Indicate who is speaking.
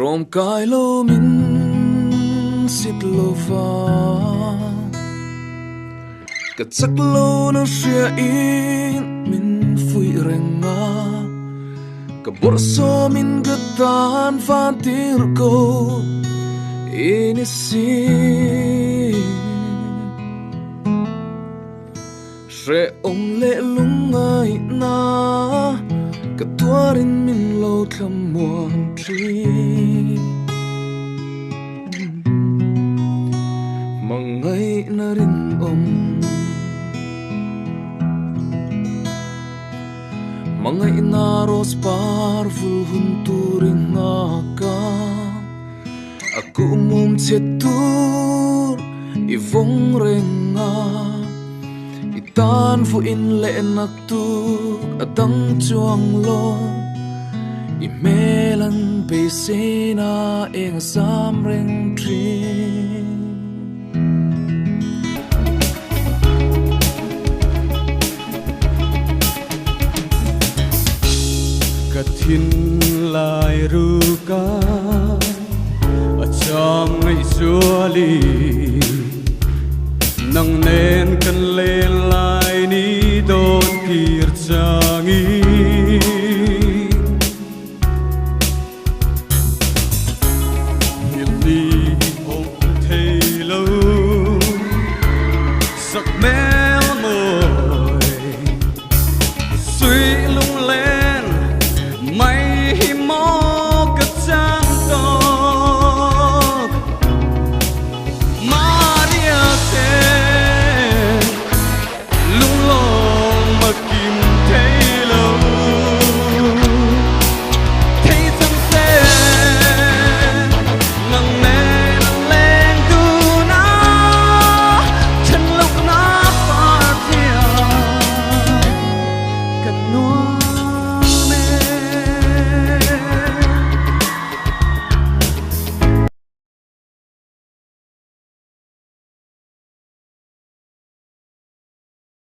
Speaker 1: Rom kai lo min sit lo va ka chak lo na ria in min fui renga ka bor so min ga tan van tir ko inisi re om le lungai na ka tuarin min lo thlam muang tri mangai na rin om mangai na ros par ful hun turin na ka aku mum chetur i vong renga tan fu in le nak tu atang chuang lo i melan pe se na eng sam reng tri
Speaker 2: katin lai ru ka acham ngai zuali nang ne